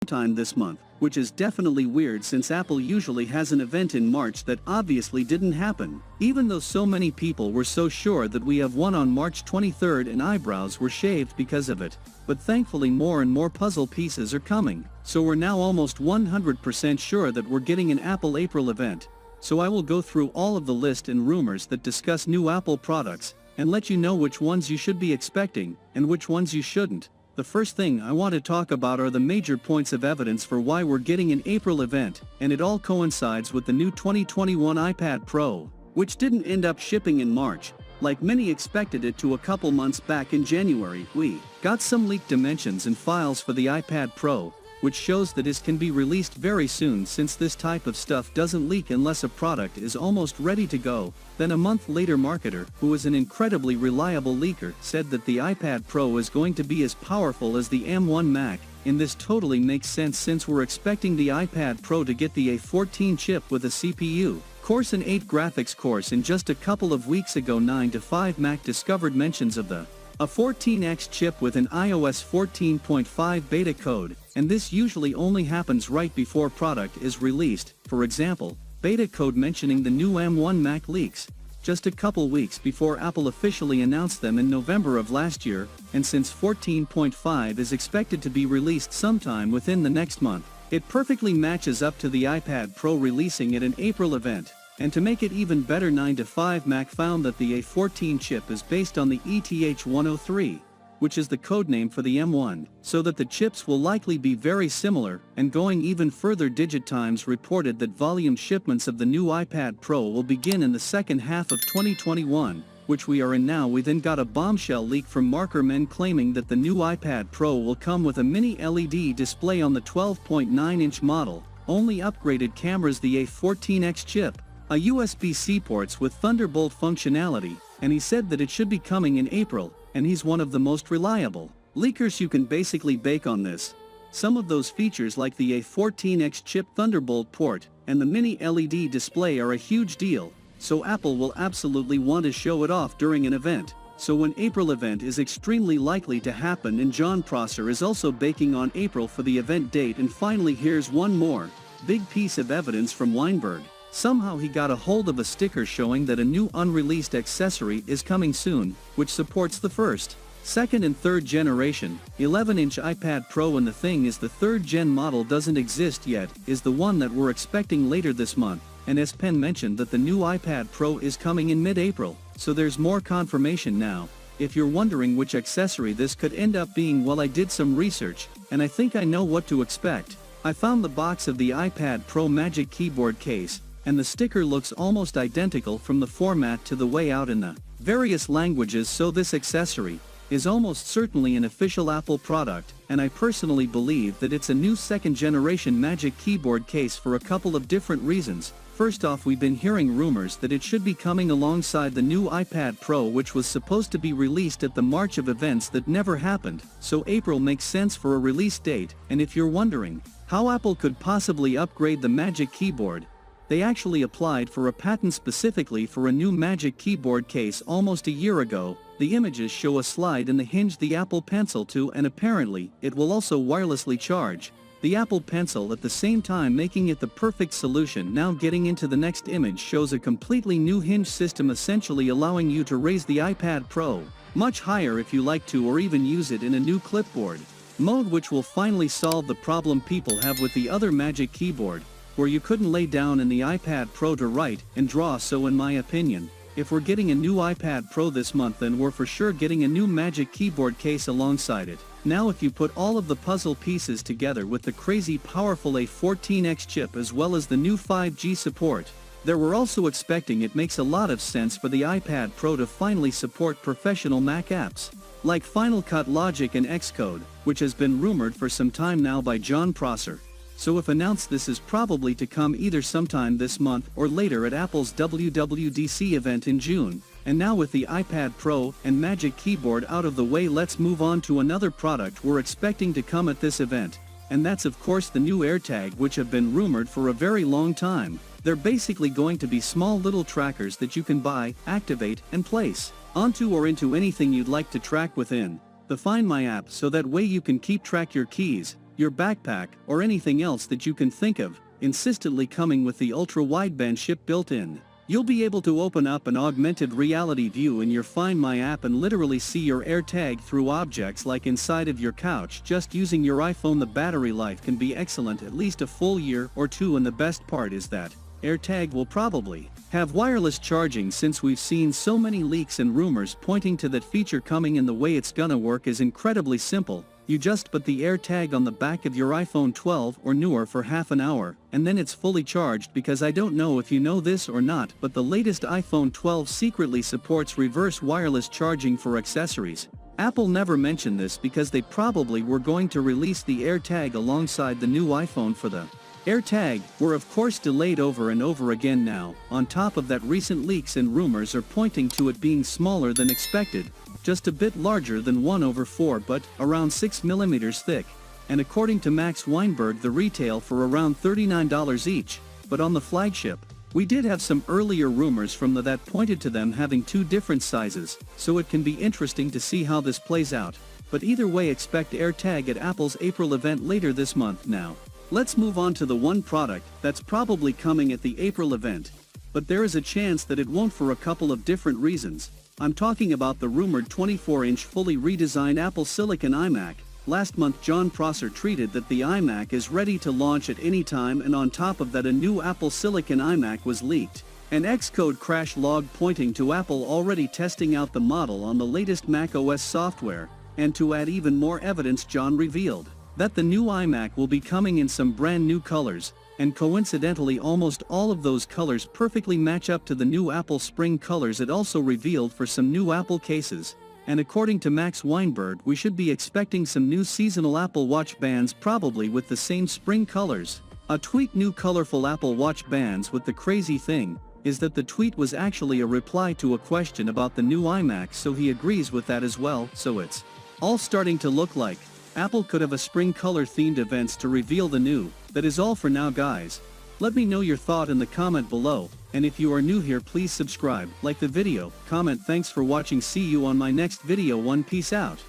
sometime this month, which is definitely weird since Apple usually has an event in March that obviously didn't happen, even though so many people were so sure that we have one on March 23rd and eyebrows were shaved because of it. But thankfully more and more puzzle pieces are coming, so we're now almost 100% sure that we're getting an Apple April event. So I will go through all of the list and rumors that discuss new Apple products, and let you know which ones you should be expecting, and which ones you shouldn't. The first thing I want to talk about are the major points of evidence for why we're getting an April event, and it all coincides with the new 2021 iPad Pro, which didn't end up shipping in March, like many expected it to a couple months back in January. We got some leaked dimensions and files for the iPad Pro, which shows that it can be released very soon since this type of stuff doesn't leak unless a product is almost ready to go. Then a month later, marketer, who is an incredibly reliable leaker, said that the iPad Pro is going to be as powerful as the M1 Mac, and this totally makes sense since we're expecting the iPad Pro to get the A14 chip with a CPU Core i8 graphics course in just a couple of weeks ago. 9 to 5 Mac discovered mentions of the A14X chip with an iOS 14.5 beta code, and this usually only happens right before product is released. For example, beta code mentioning the new M1 Mac leaks just a couple weeks before Apple officially announced them in November of last year, and since 14.5 is expected to be released sometime within the next month, it perfectly matches up to the iPad Pro releasing at an April event. And to make it even better, 9 to 5 Mac found that the A14 chip is based on the ETH103, which is the codename for the M1, so that the chips will likely be very similar. And going even further, DigitTimes reported that volume shipments of the new iPad Pro will begin in the second half of 2021, which we are in now. We then got a bombshell leak from Markerman claiming that the new iPad Pro will come with a mini LED display on the 12.9-inch model, only upgraded cameras, the A14X chip, a USB-C ports with Thunderbolt functionality, and he said that it should be coming in April, and he's one of the most reliable leakers you can basically bake on this. Some of those features like the A14X chip Thunderbolt port and the mini LED display are a huge deal, so Apple will absolutely want to show it off during an event. So an April event is extremely likely to happen, and John Prosser is also baking on April for the event date. And finally, here's one more big piece of evidence from Weinberg. Somehow he got a hold of a sticker showing that a new unreleased accessory is coming soon, which supports the first, second and third generation 11-inch iPad Pro, and the thing is the third gen model doesn't exist yet, is the one that we're expecting later this month. And S Pen mentioned that the new iPad Pro is coming in mid-April, so there's more confirmation now. If you're wondering which accessory this could end up being, well, I did some research, and I think I know what to expect. I found the box of the iPad Pro Magic Keyboard case, and the sticker looks almost identical from the format to the way out in the various languages, so this accessory is almost certainly an official Apple product, and I personally believe that it's a new second-generation Magic Keyboard case for a couple of different reasons. First off, we've been hearing rumors that it should be coming alongside the new iPad Pro, which was supposed to be released at the March of events that never happened, so April makes sense for a release date. And if you're wondering how Apple could possibly upgrade the Magic Keyboard, they actually applied for a patent specifically for a new Magic Keyboard case almost a year ago. The images show a slide in the hinge the Apple Pencil to, and apparently, it will also wirelessly charge the Apple Pencil at the same time, making it the perfect solution. Now getting into the next image shows a completely new hinge system, essentially allowing you to raise the iPad Pro much higher if you like to, or even use it in a new clipboard mode, which will finally solve the problem people have with the other Magic Keyboard, where you couldn't lay down in the iPad Pro to write and draw. So in my opinion, if we're getting a new iPad Pro this month, then we're for sure getting a new Magic Keyboard case alongside it. Now if you put all of the puzzle pieces together with the crazy powerful A14X chip as well as the new 5G support that we're also expecting, it makes a lot of sense for the iPad Pro to finally support professional Mac apps like Final Cut, Logic and Xcode, which has been rumored for some time now by John Prosser. So if announced, this is probably to come either sometime this month or later at Apple's WWDC event in June. And now with the iPad Pro and Magic Keyboard out of the way, let's move on to another product we're expecting to come at this event. And that's of course the new AirTag, which have been rumored for a very long time. They're basically going to be small little trackers that you can buy, activate, and place onto or into anything you'd like to track within the Find My app, so that way you can keep track your keys, your backpack, or anything else that you can think of, insistently coming with the ultra-wideband chip built in. You'll be able to open up an augmented reality view in your Find My app and literally see your AirTag through objects like inside of your couch just using your iPhone. The battery life can be excellent, at least a full year or two, and the best part is that AirTag will probably have wireless charging, since we've seen so many leaks and rumors pointing to that feature coming, and the way it's gonna work is incredibly simple. You just put the AirTag on the back of your iPhone 12 or newer for half an hour, and then it's fully charged. Because I don't know if you know this or not, but the latest iPhone 12 secretly supports reverse wireless charging for accessories. Apple never mentioned this because they probably were going to release the AirTag alongside the new iPhone. For the AirTag were of course delayed over and over again now. On top of that, recent leaks and rumors are pointing to it being smaller than expected, just a bit larger than 1/4, but around 6mm thick, and according to Max Weinberg the retail for around $39 each. But on the flagship, we did have some earlier rumors from that pointed to them having two different sizes, so it can be interesting to see how this plays out. But either way, expect AirTag at Apple's April event later this month. Now, let's move on to the one product that's probably coming at the April event, but there is a chance that it won't for a couple of different reasons. I'm talking about the rumored 24-inch fully redesigned Apple Silicon iMac. Last month John Prosser tweeted that the iMac is ready to launch at any time, and on top of that a new Apple Silicon iMac was leaked. An Xcode crash log pointing to Apple already testing out the model on the latest macOS software, and to add even more evidence, John revealed that the new iMac will be coming in some brand new colors, and coincidentally almost all of those colors perfectly match up to the new Apple spring colors. It also revealed for some new Apple cases, and according to Max Weinberg we should be expecting some new seasonal Apple Watch bands, probably with the same spring colors. A tweet: new colorful Apple Watch bands. With the crazy thing is that the tweet was actually a reply to a question about the new iMac, so he agrees with that as well. So it's all starting to look like Apple could have a spring color themed events to reveal the new. That is all for now, guys. Let me know your thought in the comment below, and if you are new here please subscribe, like the video, comment. Thanks for watching. See you on my next video. Peace out.